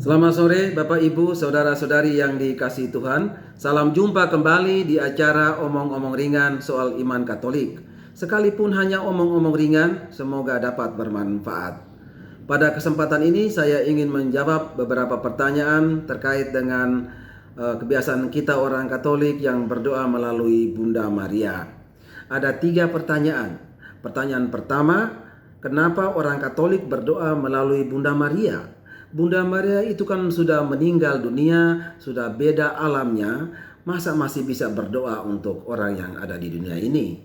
Selamat sore Bapak Ibu, Saudara-saudari yang dikasihi Tuhan. Salam jumpa kembali di acara Omong-Omong Ringan soal iman Katolik. Sekalipun hanya omong-omong ringan, semoga dapat bermanfaat. Pada kesempatan ini saya ingin menjawab beberapa pertanyaan terkait dengan kebiasaan kita orang Katolik yang berdoa melalui Bunda Maria. Ada 3 pertanyaan. Pertanyaan pertama, kenapa orang Katolik berdoa melalui Bunda Maria? Bunda Maria itu kan sudah meninggal dunia, sudah beda alamnya, masa masih bisa berdoa untuk orang yang ada di dunia ini?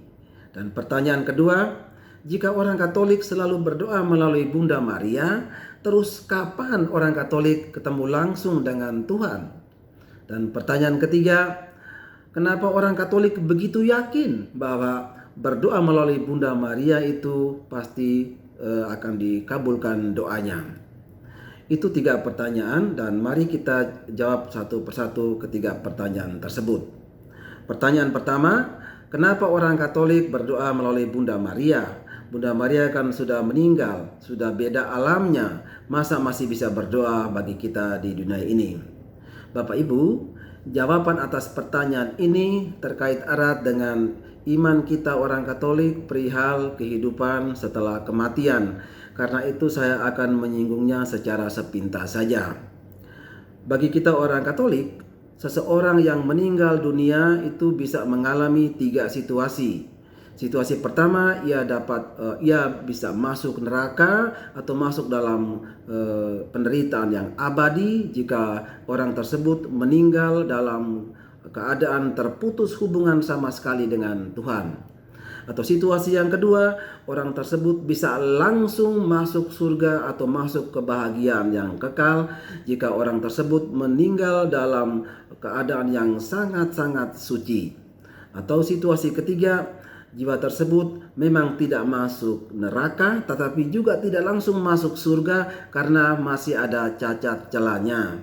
Dan pertanyaan kedua, jika orang Katolik selalu berdoa melalui Bunda Maria, terus kapan orang Katolik ketemu langsung dengan Tuhan? Dan pertanyaan ketiga, kenapa orang Katolik begitu yakin bahwa berdoa melalui Bunda Maria itu pasti akan dikabulkan doanya? Itu 3 pertanyaan dan mari kita jawab satu persatu ketiga pertanyaan tersebut. Pertanyaan pertama, kenapa orang Katolik berdoa melalui Bunda Maria? Bunda Maria kan sudah meninggal, sudah beda alamnya, masa masih bisa berdoa bagi kita di dunia ini? Bapak Ibu, jawaban atas pertanyaan ini terkait erat dengan iman kita orang Katolik perihal kehidupan setelah kematian. Karena itu saya akan menyinggungnya secara sepintas saja. Bagi kita orang Katolik, seseorang yang meninggal dunia itu bisa mengalami 3 situasi. Situasi pertama, ia bisa masuk neraka atau masuk dalam penderitaan yang abadi jika orang tersebut meninggal dalam keadaan terputus hubungan sama sekali dengan Tuhan. Atau situasi yang kedua, orang tersebut bisa langsung masuk surga atau masuk kebahagiaan yang kekal jika orang tersebut meninggal dalam keadaan yang sangat-sangat suci. Atau situasi ketiga, jiwa tersebut memang tidak masuk neraka tetapi juga tidak langsung masuk surga karena masih ada cacat celahnya.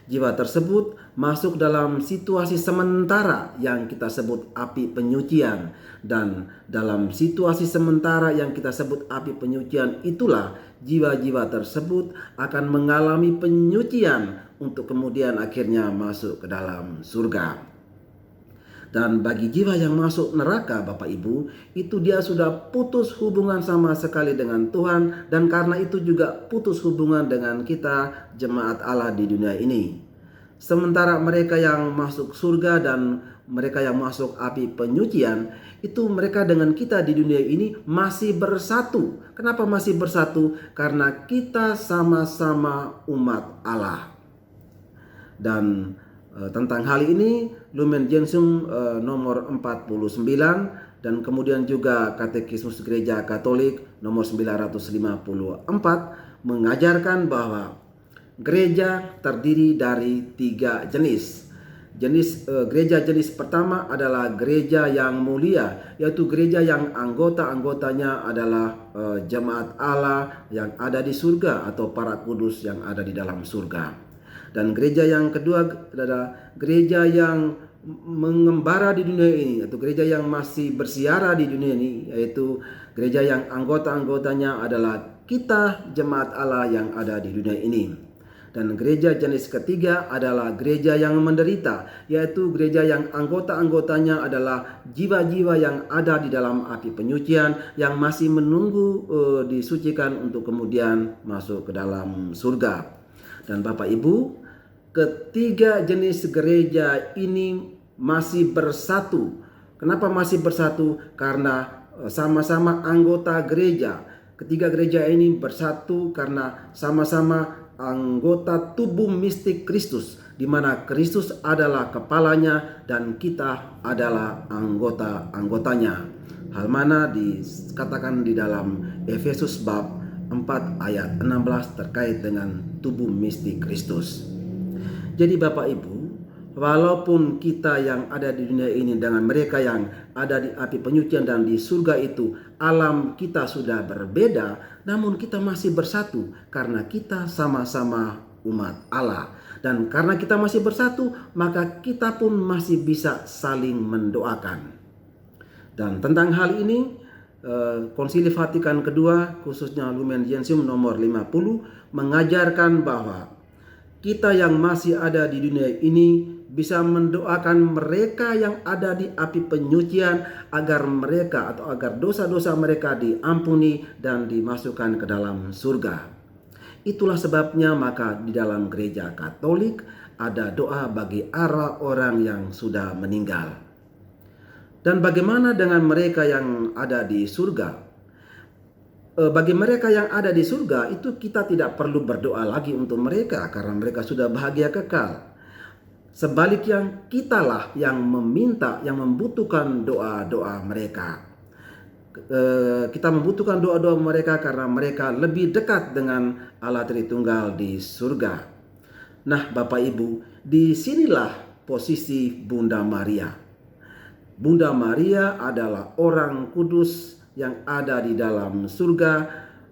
Jiwa tersebut masuk dalam situasi sementara yang kita sebut api penyucian, dan dalam situasi sementara yang kita sebut api penyucian itulah jiwa-jiwa tersebut akan mengalami penyucian untuk kemudian akhirnya masuk ke dalam surga. Dan bagi jiwa yang masuk neraka, Bapak Ibu, itu dia sudah putus hubungan sama sekali dengan Tuhan, dan karena itu juga putus hubungan dengan kita, jemaat Allah di dunia ini. Sementara mereka yang masuk surga dan mereka yang masuk api penyucian, itu mereka dengan kita di dunia ini masih bersatu. Kenapa masih bersatu? Karena kita sama-sama umat Allah. Dan tentang hal ini Lumen Gentium nomor 49 dan kemudian juga Katekismus Gereja Katolik nomor 954 mengajarkan bahwa gereja terdiri dari 3 jenis. Gereja jenis pertama adalah gereja yang mulia, yaitu gereja yang anggota-anggotanya adalah jemaat Allah yang ada di surga atau para kudus yang ada di dalam surga. Dan gereja yang kedua adalah gereja yang mengembara di dunia ini, atau gereja yang masih bersiara di dunia ini, yaitu gereja yang anggota-anggotanya adalah kita jemaat Allah yang ada di dunia ini. Dan gereja jenis ketiga adalah gereja yang menderita, yaitu gereja yang anggota-anggotanya adalah jiwa-jiwa yang ada di dalam api penyucian yang masih menunggu disucikan untuk kemudian masuk ke dalam surga. Dan Bapak Ibu, ketiga jenis gereja ini masih bersatu. Kenapa masih bersatu? Karena sama-sama anggota gereja. Ketiga gereja ini bersatu karena sama-sama anggota tubuh mistik Kristus, di mana Kristus adalah kepalanya dan kita adalah anggota-anggotanya. Hal mana dikatakan di dalam Efesus bab 4 ayat 16 terkait dengan tubuh mistik Kristus. Jadi Bapak Ibu, walaupun kita yang ada di dunia ini dengan mereka yang ada di api penyucian dan di surga itu, alam kita sudah berbeda, namun kita masih bersatu karena kita sama-sama umat Allah. Dan karena kita masih bersatu, maka kita pun masih bisa saling mendoakan. Dan tentang hal ini, Konsili Vatikan kedua, khususnya Lumen Gentium nomor 50, mengajarkan bahwa kita yang masih ada di dunia ini bisa mendoakan mereka yang ada di api penyucian agar mereka atau agar dosa-dosa mereka diampuni dan dimasukkan ke dalam surga. Itulah sebabnya maka di dalam gereja Katolik ada doa bagi arwah orang yang sudah meninggal. Dan bagaimana dengan mereka yang ada di surga? Bagi mereka yang ada di surga itu kita tidak perlu berdoa lagi untuk mereka karena mereka sudah bahagia kekal. Sebaliknya kitalah yang meminta, yang membutuhkan doa-doa mereka. Kita membutuhkan doa-doa mereka karena mereka lebih dekat dengan Allah Tritunggal di surga. Nah, Bapak Ibu, disinilah posisi Bunda Maria. Bunda Maria adalah orang kudus yang ada di dalam surga,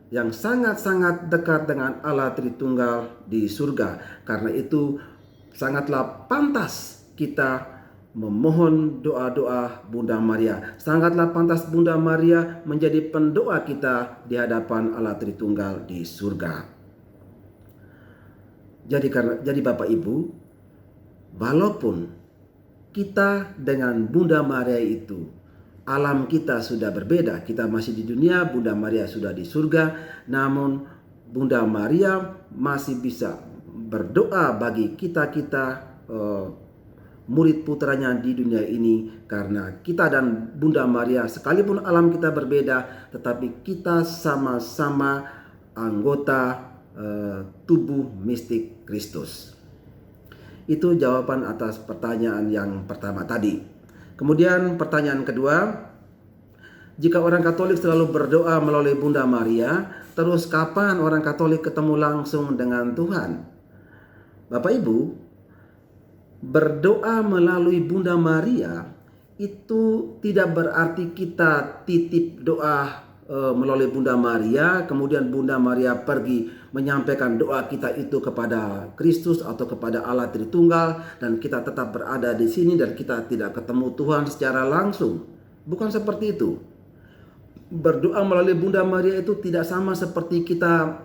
yang sangat-sangat dekat dengan Allah Tritunggal di surga. Karena itu sangatlah pantas kita memohon doa-doa Bunda Maria. Sangatlah pantas Bunda Maria menjadi pendoa kita di hadapan Allah Tritunggal di surga. Jadi Bapak Ibu, walaupun kita dengan Bunda Maria itu alam kita sudah berbeda, kita masih di dunia, Bunda Maria sudah di surga, namun Bunda Maria masih bisa berdoa bagi kita murid putranya di dunia ini, karena kita dan Bunda Maria sekalipun alam kita berbeda, tetapi kita sama-sama anggota tubuh mistik Kristus. Itu jawaban atas pertanyaan yang pertama tadi. Kemudian pertanyaan kedua, jika orang Katolik selalu berdoa melalui Bunda Maria, terus kapan orang Katolik ketemu langsung dengan Tuhan? Bapak Ibu, berdoa melalui Bunda Maria itu tidak berarti kita titip doa melalui Bunda Maria, kemudian Bunda Maria pergi menyampaikan doa kita itu kepada Kristus atau kepada Allah Tritunggal, dan kita tetap berada di sini dan kita tidak ketemu Tuhan secara langsung. Bukan seperti itu. Berdoa melalui Bunda Maria itu tidak sama seperti kita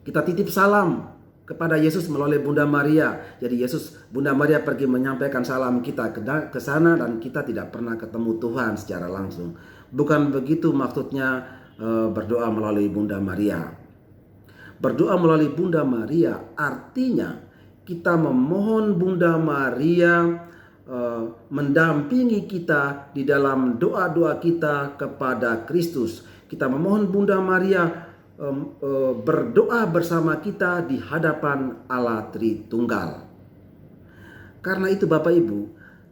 titip salam kepada Yesus melalui Bunda Maria. Jadi Bunda Maria pergi menyampaikan salam kita ke sana dan kita tidak pernah ketemu Tuhan secara langsung. Bukan begitu maksudnya berdoa melalui Bunda Maria. Berdoa melalui Bunda Maria artinya kita memohon Bunda Maria mendampingi kita di dalam doa-doa kita kepada Kristus. Kita memohon Bunda Maria berdoa bersama kita di hadapan Allah Tritunggal. Karena itu Bapak Ibu,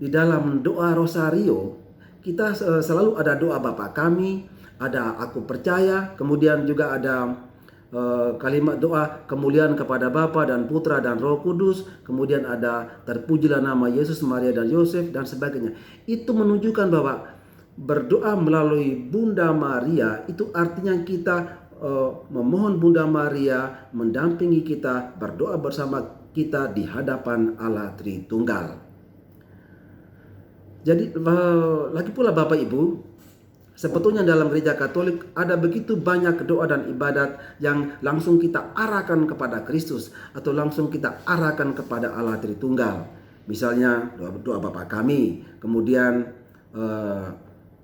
di dalam doa Rosario kita selalu ada doa Bapa Kami, ada Aku Percaya, kemudian juga ada kalimat doa kemuliaan kepada Bapa dan Putra dan Roh Kudus, kemudian ada terpujilah nama Yesus, Maria dan Yosef dan sebagainya. Itu menunjukkan bahwa berdoa melalui Bunda Maria itu artinya kita memohon Bunda Maria mendampingi kita, berdoa bersama kita di hadapan Allah Tritunggal. Jadi lagi pula Bapak Ibu, sebetulnya dalam gereja Katolik ada begitu banyak doa dan ibadat yang langsung kita arahkan kepada Kristus atau langsung kita arahkan kepada Allah Tritunggal. Misalnya doa Bapa Kami, kemudian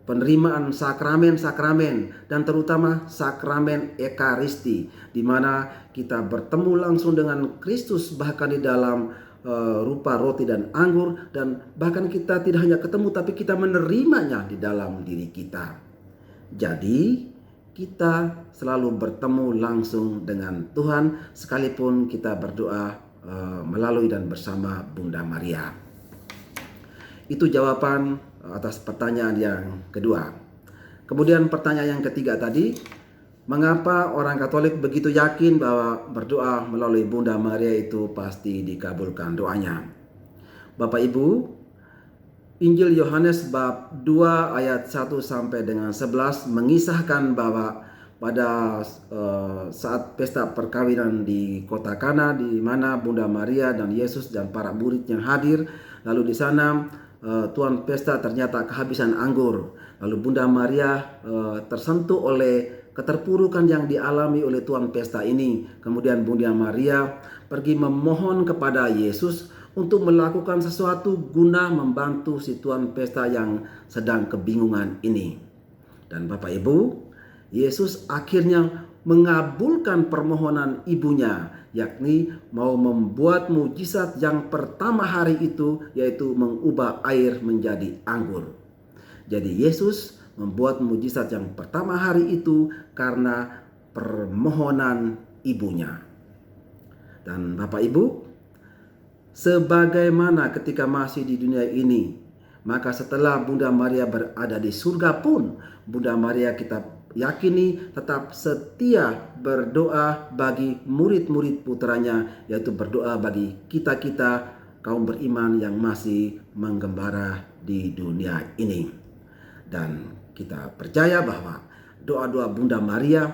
penerimaan sakramen-sakramen dan terutama sakramen Ekaristi, di mana kita bertemu langsung dengan Kristus bahkan di dalam rupa roti dan anggur, dan bahkan kita tidak hanya ketemu tapi kita menerimanya di dalam diri kita. Jadi kita selalu bertemu langsung dengan Tuhan sekalipun kita berdoa melalui dan bersama Bunda Maria. Itu jawaban atas pertanyaan yang kedua. Kemudian pertanyaan yang ketiga tadi, mengapa orang Katolik begitu yakin bahwa berdoa melalui Bunda Maria itu pasti dikabulkan doanya? Bapak Ibu, Injil Yohanes bab 2 ayat 1 sampai dengan 11 mengisahkan bahwa pada saat pesta perkawinan di kota Kana, di mana Bunda Maria dan Yesus dan para muridnya hadir, lalu di sana tuan pesta ternyata kehabisan anggur. Lalu Bunda Maria tersentuh oleh keterpurukan yang dialami oleh tuan pesta ini. Kemudian Bunda Maria pergi memohon kepada Yesus untuk melakukan sesuatu guna membantu si tuan pesta yang sedang kebingungan ini. Dan Bapak Ibu, Yesus akhirnya mengabulkan permohonan ibunya, yakni mau membuat mujizat yang pertama hari itu, yaitu mengubah air menjadi anggur. Jadi Yesus membuat mujizat yang pertama hari itu karena permohonan ibunya. Dan Bapak Ibu, sebagaimana ketika masih di dunia ini, maka setelah Bunda Maria berada di surga pun, Bunda Maria kita yakini tetap setia berdoa bagi murid-murid putranya, yaitu berdoa bagi kita-kita kaum beriman yang masih menggembara di dunia ini. Dan kita percaya bahwa doa-doa Bunda Maria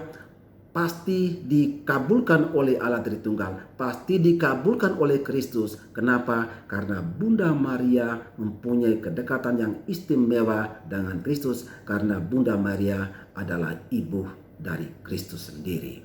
pasti dikabulkan oleh Allah Tritunggal, pasti dikabulkan oleh Kristus. Kenapa? Karena Bunda Maria mempunyai kedekatan yang istimewa dengan Kristus, karena Bunda Maria adalah ibu dari Kristus sendiri.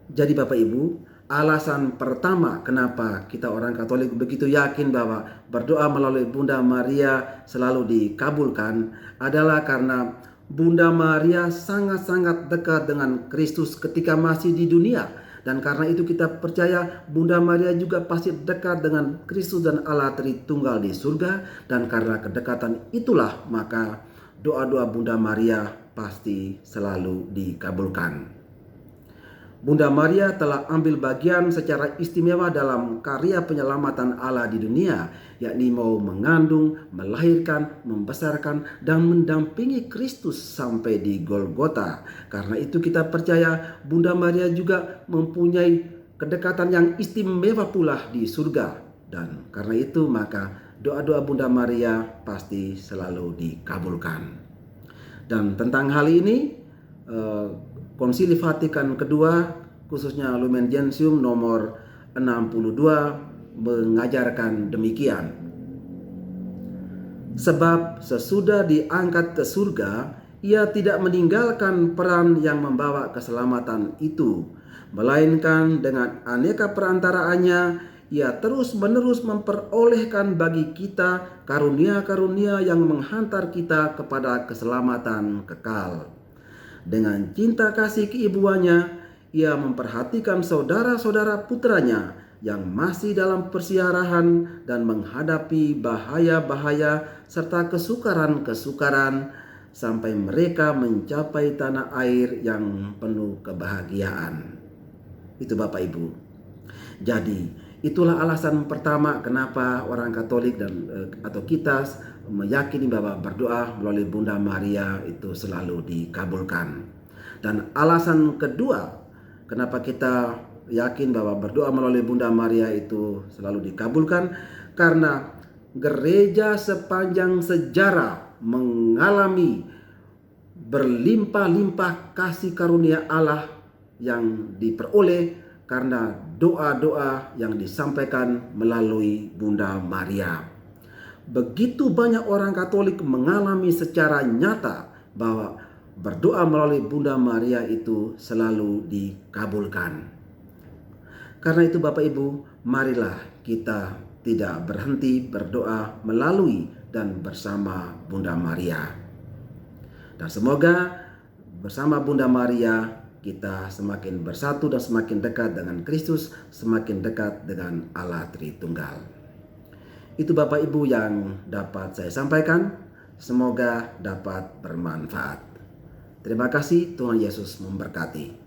Jadi Bapak Ibu, alasan pertama kenapa kita orang Katolik begitu yakin bahwa berdoa melalui Bunda Maria selalu dikabulkan adalah karena Bunda Maria sangat-sangat dekat dengan Kristus ketika masih di dunia. Dan karena itu kita percaya Bunda Maria juga pasti dekat dengan Kristus dan Allah Tritunggal di surga. Dan karena kedekatan itulah maka doa-doa Bunda Maria pasti selalu dikabulkan. Bunda Maria telah ambil bagian secara istimewa dalam karya penyelamatan Allah di dunia, yakni mau mengandung, melahirkan, membesarkan, dan mendampingi Kristus sampai di Golgota. Karena itu kita percaya Bunda Maria juga mempunyai kedekatan yang istimewa pula di surga. Dan karena itu maka doa-doa Bunda Maria pasti selalu dikabulkan. Dan tentang hal ini, Konsili Vatikan kedua, khususnya Lumen Gentium nomor 62 mengajarkan demikian. Sebab sesudah diangkat ke surga, ia tidak meninggalkan peran yang membawa keselamatan itu, melainkan dengan aneka perantaraannya, ia terus-menerus memperolehkan bagi kita karunia-karunia yang menghantar kita kepada keselamatan kekal. Dengan cinta kasih keibuannya, ia memperhatikan saudara-saudara putranya yang masih dalam persiarahan dan menghadapi bahaya-bahaya serta kesukaran-kesukaran sampai mereka mencapai tanah air yang penuh kebahagiaan. Itu Bapak Ibu. Jadi itulah alasan pertama kenapa orang Katolik dan atau kita meyakini bahwa berdoa melalui Bunda Maria itu selalu dikabulkan. Dan alasan kedua kenapa kita yakin bahwa berdoa melalui Bunda Maria itu selalu dikabulkan, karena gereja sepanjang sejarah mengalami berlimpah-limpah kasih karunia Allah yang diperoleh karena doa-doa yang disampaikan melalui Bunda Maria. Begitu banyak orang Katolik mengalami secara nyata bahwa berdoa melalui Bunda Maria itu selalu dikabulkan. Karena itu Bapak Ibu, marilah kita tidak berhenti berdoa melalui dan bersama Bunda Maria. Dan semoga bersama Bunda Maria kita semakin bersatu dan semakin dekat dengan Kristus, semakin dekat dengan Allah Tritunggal. Itu Bapak Ibu yang dapat saya sampaikan. Semoga dapat bermanfaat. Terima kasih, Tuhan Yesus memberkati.